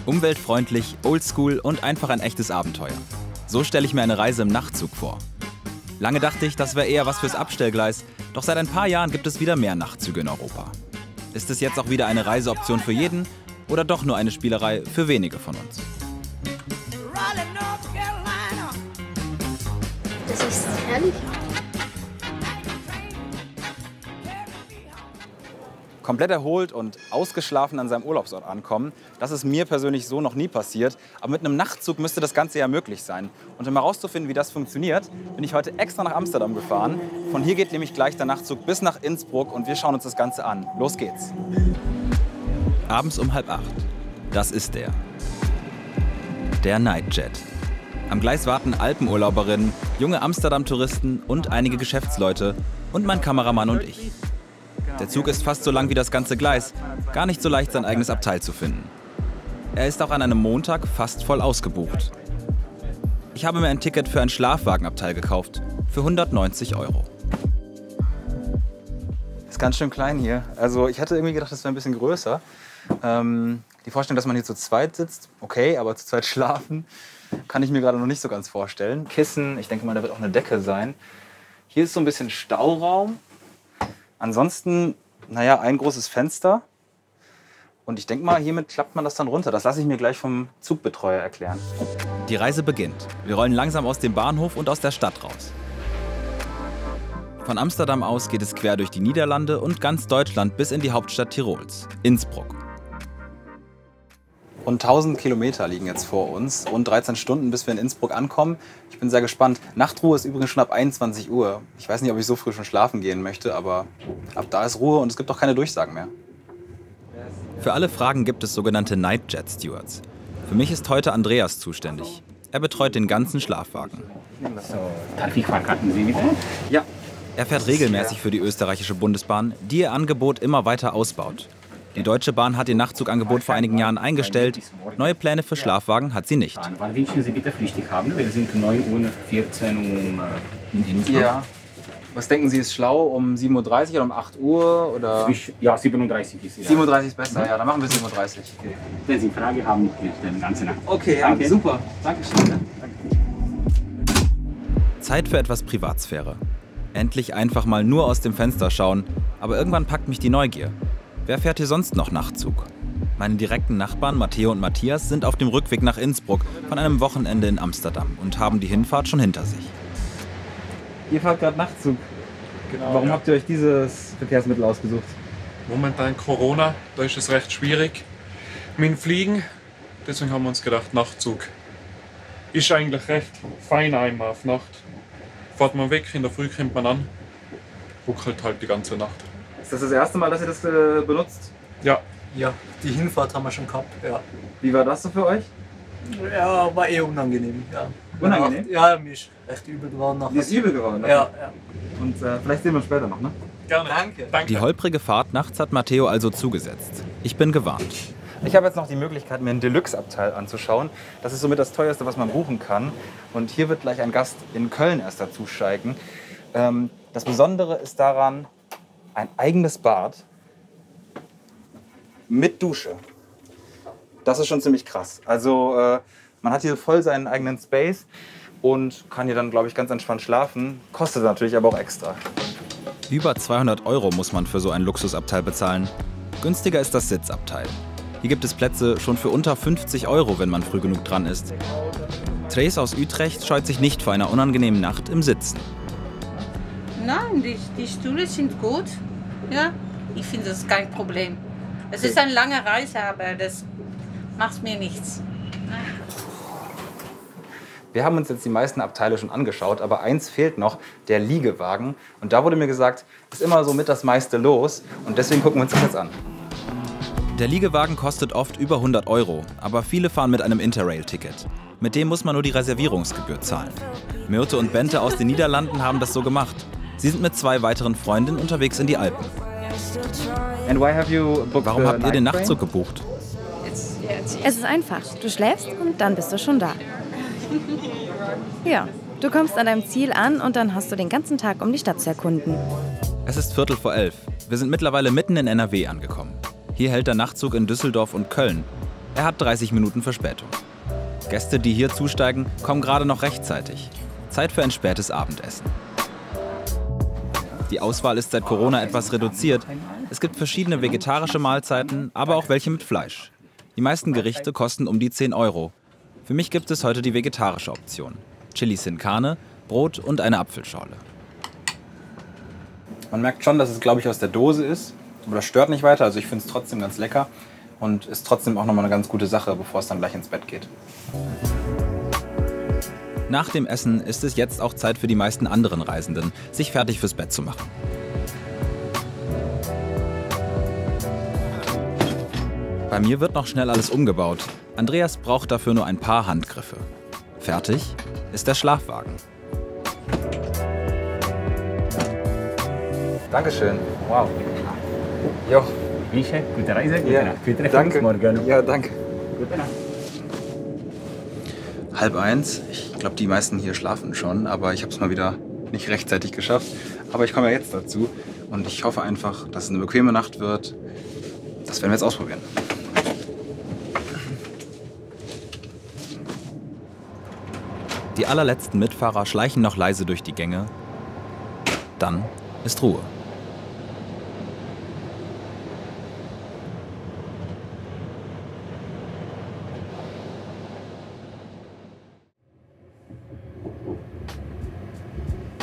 Umweltfreundlich, oldschool und einfach ein echtes Abenteuer. So stelle ich mir eine Reise im Nachtzug vor. Lange dachte ich, das wäre eher was fürs Abstellgleis, doch seit ein paar Jahren gibt es wieder mehr Nachtzüge in Europa. Ist es jetzt auch wieder eine Reiseoption für jeden oder doch nur eine Spielerei für wenige von uns? Das ist herrlich. Komplett erholt und ausgeschlafen an seinem Urlaubsort ankommen, das ist mir persönlich so noch nie passiert. Aber mit einem Nachtzug müsste das Ganze ja möglich sein. Und um herauszufinden, wie das funktioniert, bin ich heute extra nach Amsterdam gefahren. Von hier geht nämlich gleich der Nachtzug bis nach Innsbruck und wir schauen uns das Ganze an. Los geht's. Abends um 7:30. Das ist der Nightjet. Am Gleis warten Alpenurlauberinnen, junge Amsterdam-Touristen und einige Geschäftsleute und mein Kameramann und ich. Der Zug ist fast so lang wie das ganze Gleis, gar nicht so leicht, sein eigenes Abteil zu finden. Er ist auch an einem Montag fast voll ausgebucht. Ich habe mir ein Ticket für ein Schlafwagenabteil gekauft, für 190 €. Ist ganz schön klein hier. Also ich hatte irgendwie gedacht, das wäre ein bisschen größer. Die Vorstellung, dass man hier zu zweit sitzt, okay, aber zu zweit schlafen, kann ich mir gerade noch nicht so ganz vorstellen. Kissen, ich denke mal, da wird auch eine Decke sein. Hier ist so ein bisschen Stauraum. Ansonsten, naja, ein großes Fenster. Und ich denke mal, hiermit klappt man das dann runter. Das lasse ich mir gleich vom Zugbetreuer erklären. Die Reise beginnt. Wir rollen langsam aus dem Bahnhof und aus der Stadt raus. Von Amsterdam aus geht es quer durch die Niederlande und ganz Deutschland bis in die Hauptstadt Tirols, Innsbruck. Rund 1000 Kilometer liegen jetzt vor uns und 13 Stunden, bis wir in Innsbruck ankommen. Ich bin sehr gespannt. Nachtruhe ist übrigens schon ab 21 Uhr. Ich weiß nicht, ob ich so früh schon schlafen gehen möchte, aber ab da ist Ruhe und es gibt auch keine Durchsagen mehr. Für alle Fragen gibt es sogenannte Nightjet Stewards. Für mich ist heute Andreas zuständig. Er betreut den ganzen Schlafwagen. Tariffahrkarten Sie bitte? Ja. Er fährt regelmäßig für die österreichische Bundesbahn, die ihr Angebot immer weiter ausbaut. Die Deutsche Bahn hat ihr Nachtzugangebot vor einigen Jahren eingestellt. Neue Pläne für Schlafwagen hat sie nicht. Wann wünschen Sie bitte flüchtig haben? Wir sind 9 Uhr, 14 Uhr in Innsbruck. Ja. Was denken Sie, ist schlau? Um 7:30 Uhr oder um 8 Uhr? Oder? Ja, 37 ist es. 37 ist besser, ja, dann machen wir 7:30 Uhr. Okay. Wenn Sie Frage haben, ich den ganzen Nacht. Okay, ja, danke. Super. Dankeschön. Zeit für etwas Privatsphäre. Endlich einfach mal nur aus dem Fenster schauen. Aber irgendwann packt mich die Neugier. Wer fährt hier sonst noch Nachtzug? Meine direkten Nachbarn Matteo und Matthias sind auf dem Rückweg nach Innsbruck von einem Wochenende in Amsterdam und haben die Hinfahrt schon hinter sich. Ihr fahrt gerade Nachtzug. Genau, Warum habt ihr euch dieses Verkehrsmittel ausgesucht? Momentan Corona, da ist es recht schwierig mit dem Fliegen. Deswegen haben wir uns gedacht, Nachtzug ist eigentlich recht fein einmal auf Nacht. Fährt man weg, in der Früh kommt man an, ruckelt halt die ganze Nacht. Ist das erste Mal, dass ihr das benutzt? Ja. Ja, die Hinfahrt haben wir schon gehabt, ja. Wie war das so für euch? Ja, war eher unangenehm, ja. Unangenehm? Ja, mir ist recht übel geworden nachher. Die ist übel geworden? Ja, ja. Und vielleicht sehen wir uns später noch, ne? Gerne. Danke. Die holprige Fahrt nachts hat Matteo also zugesetzt. Ich bin gewarnt. Ich habe jetzt noch die Möglichkeit, mir ein Deluxe-Abteil anzuschauen. Das ist somit das teuerste, was man buchen kann. Und hier wird gleich ein Gast in Köln erst dazusteigen. Das Besondere ist daran, ein eigenes Bad mit Dusche. Das ist schon ziemlich krass. Also man hat hier voll seinen eigenen Space und kann hier dann, glaube ich, ganz entspannt schlafen. Kostet natürlich aber auch extra. Über 200 € muss man für so ein Luxusabteil bezahlen. Günstiger ist das Sitzabteil. Hier gibt es Plätze schon für unter 50 €, wenn man früh genug dran ist. Trace aus Utrecht scheut sich nicht vor einer unangenehmen Nacht im Sitzen. Nein, die Stühle sind gut. Ja, ich finde das kein Problem. Es ist eine lange Reise, aber das macht mir nichts. Wir haben uns jetzt die meisten Abteile schon angeschaut, aber eins fehlt noch, der Liegewagen. Und da wurde mir gesagt, ist immer so mit das meiste los. Und deswegen gucken wir uns das jetzt an. Der Liegewagen kostet oft über 100 €, aber viele fahren mit einem Interrail-Ticket. Mit dem muss man nur die Reservierungsgebühr zahlen. Myrte und Bente aus den Niederlanden haben das so gemacht. Sie sind mit 2 weiteren Freundinnen unterwegs in die Alpen. Warum habt ihr den Nachtzug gebucht? Es ist einfach. Du schläfst und dann bist du schon da. Ja, du kommst an deinem Ziel an und dann hast du den ganzen Tag, um die Stadt zu erkunden. Es ist 11:15. Wir sind mittlerweile mitten in NRW angekommen. Hier hält der Nachtzug in Düsseldorf und Köln. Er hat 30 Minuten Verspätung. Gäste, die hier zusteigen, kommen gerade noch rechtzeitig. Zeit für ein spätes Abendessen. Die Auswahl ist seit Corona etwas reduziert. Es gibt verschiedene vegetarische Mahlzeiten, aber auch welche mit Fleisch. Die meisten Gerichte kosten um die 10 Euro. Für mich gibt es heute die vegetarische Option. Chili sin Carne, Brot und eine Apfelschorle. Man merkt schon, dass es, glaube ich, aus der Dose ist. Aber das stört nicht weiter. Also ich finde es trotzdem ganz lecker. Und ist trotzdem auch nochmal eine ganz gute Sache, bevor es dann gleich ins Bett geht. Nach dem Essen ist es jetzt auch Zeit für die meisten anderen Reisenden, sich fertig fürs Bett zu machen. Bei mir wird noch schnell alles umgebaut. Andreas braucht dafür nur ein paar Handgriffe. Fertig ist der Schlafwagen. Dankeschön. Wow. Jo. Mische, gute Reise, Ja, gute Nacht. danke. Morgen. Ja, danke. Gute Nacht. 12:30. Ich glaube, die meisten hier schlafen schon, aber ich habe es mal wieder nicht rechtzeitig geschafft. Aber ich komme ja jetzt dazu und ich hoffe einfach, dass es eine bequeme Nacht wird. Das werden wir jetzt ausprobieren. Die allerletzten Mitfahrer schleichen noch leise durch die Gänge. Dann ist Ruhe. –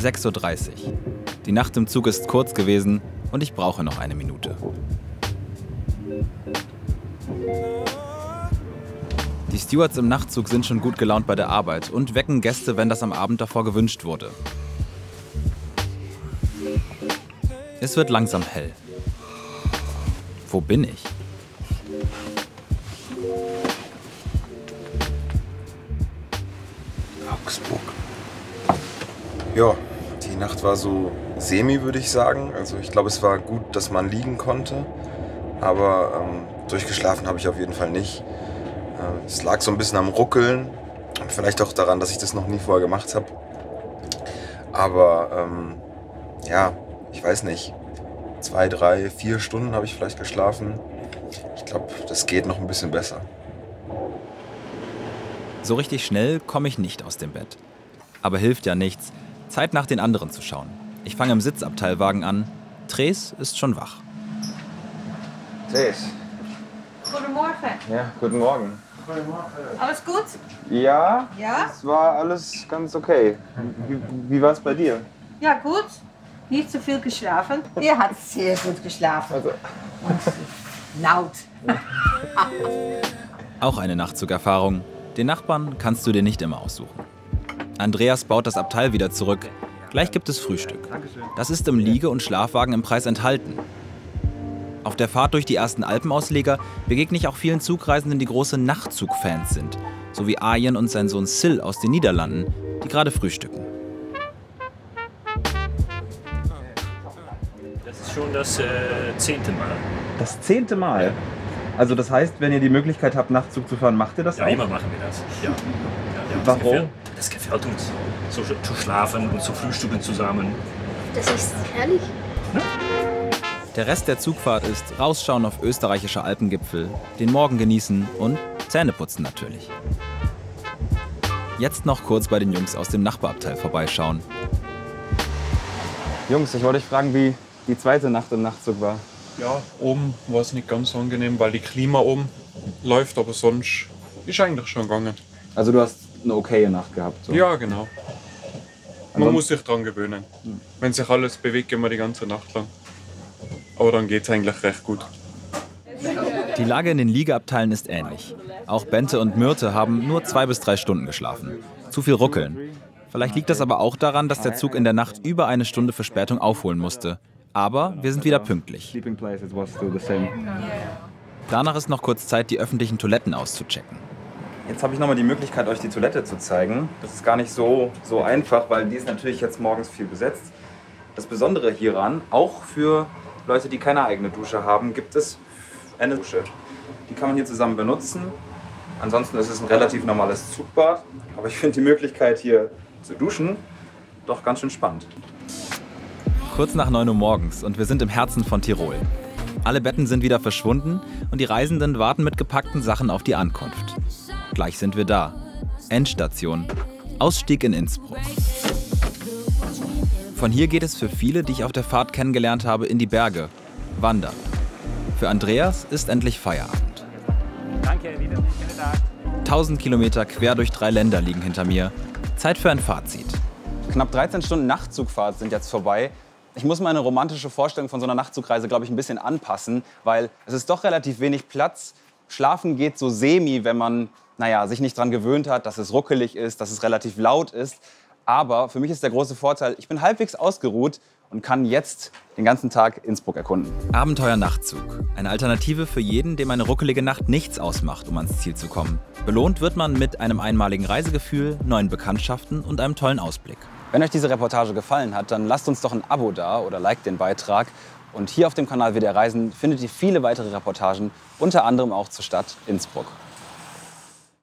6:30 Uhr. Die Nacht im Zug ist kurz gewesen und ich brauche noch eine Minute. Die Stewards im Nachtzug sind schon gut gelaunt bei der Arbeit und wecken Gäste, wenn das am Abend davor gewünscht wurde. Es wird langsam hell. Wo bin ich? Augsburg. Ja, die Nacht war so semi, würde ich sagen. Also ich glaube, es war gut, dass man liegen konnte. Aber durchgeschlafen habe ich auf jeden Fall nicht. Es lag so ein bisschen am Ruckeln. Und vielleicht auch daran, dass ich das noch nie vorher gemacht habe. Aber ja, ich weiß nicht. 2, 3, 4 Stunden habe ich vielleicht geschlafen. Ich glaube, das geht noch ein bisschen besser. So richtig schnell komme ich nicht aus dem Bett. Aber hilft ja nichts. Zeit nach den anderen zu schauen. Ich fange im Sitzabteilwagen an. Tres ist schon wach. Tres. Goedemorgen. Ja, guten Morgen. Alles gut? Ja, Ja? es war alles ganz okay. Wie war es bei dir? Ja, gut. Nicht zu viel geschlafen. Er hat sehr gut geschlafen. Also. Und laut. Auch eine Nachtzugerfahrung. Den Nachbarn kannst du dir nicht immer aussuchen. Andreas baut das Abteil wieder zurück. Gleich gibt es Frühstück. Das ist im Liege- und Schlafwagen im Preis enthalten. Auf der Fahrt durch die ersten Alpenausleger begegne ich auch vielen Zugreisenden, die große Nachtzugfans sind. So wie Arjen und sein Sohn Sil aus den Niederlanden, die gerade frühstücken. Das ist schon das 10. Mal. Das 10. Mal? Also das heißt, wenn ihr die Möglichkeit habt, Nachtzug zu fahren, macht ihr das Ja, auch? immer machen wir das. Ja. Warum? Das gefällt uns. So zu schlafen und zu frühstücken zusammen. Das ist herrlich. Der Rest der Zugfahrt ist rausschauen auf österreichische Alpengipfel, den Morgen genießen und Zähneputzen natürlich. Jetzt noch kurz bei den Jungs aus dem Nachbarabteil vorbeischauen. Jungs, ich wollte euch fragen, wie die zweite Nacht im Nachtzug war. Ja, oben war es nicht ganz so angenehm, weil die Klima oben läuft, aber sonst ist eigentlich schon gegangen. Also du hast eine okaye Nacht gehabt. So. Ja, genau. Man Ansonsten- muss sich dran gewöhnen. Wenn sich alles bewegt, immer die ganze Nacht lang. Aber dann geht es eigentlich recht gut. Die Lage in den Liegeabteilen ist ähnlich. Auch Bente und Myrte haben nur 2 bis 3 Stunden geschlafen. Zu viel ruckeln. Vielleicht liegt das aber auch daran, dass der Zug in der Nacht über 1 Stunde Verspätung aufholen musste. Aber wir sind wieder pünktlich. Sleeping places was still the same. Danach ist noch kurz Zeit, die öffentlichen Toiletten auszuchecken. Jetzt habe ich nochmal die Möglichkeit, euch die Toilette zu zeigen. Das ist gar nicht so einfach, weil die ist natürlich jetzt morgens viel besetzt. Das Besondere hieran, auch für Leute, die keine eigene Dusche haben, gibt es eine Dusche. Die kann man hier zusammen benutzen. Ansonsten ist es ein relativ normales Zugbad. Aber ich finde die Möglichkeit, hier zu duschen, doch ganz schön spannend. Kurz nach 9 Uhr morgens und wir sind im Herzen von Tirol. Alle Betten sind wieder verschwunden und die Reisenden warten mit gepackten Sachen auf die Ankunft. Gleich sind wir da. Endstation. Ausstieg in Innsbruck. Von hier geht es für viele, die ich auf der Fahrt kennengelernt habe, in die Berge. Wandern. Für Andreas ist endlich Feierabend. Danke, wieder. Schönen Tag. 1000 Kilometer quer durch 3 Länder liegen hinter mir. Zeit für ein Fazit. Knapp 13 Stunden Nachtzugfahrt sind jetzt vorbei. Ich muss meine romantische Vorstellung von so einer Nachtzugreise, glaube ich, ein bisschen anpassen, weil es ist doch relativ wenig Platz. Schlafen geht so semi, wenn man sich nicht daran gewöhnt hat, dass es ruckelig ist, dass es relativ laut ist. Aber für mich ist der große Vorteil, ich bin halbwegs ausgeruht und kann jetzt den ganzen Tag Innsbruck erkunden. Abenteuer-Nachtzug. Eine Alternative für jeden, dem eine ruckelige Nacht nichts ausmacht, um ans Ziel zu kommen. Belohnt wird man mit einem einmaligen Reisegefühl, neuen Bekanntschaften und einem tollen Ausblick. Wenn euch diese Reportage gefallen hat, dann lasst uns doch ein Abo da oder liked den Beitrag. Und hier auf dem Kanal WDR Reisen findet ihr viele weitere Reportagen, unter anderem auch zur Stadt Innsbruck.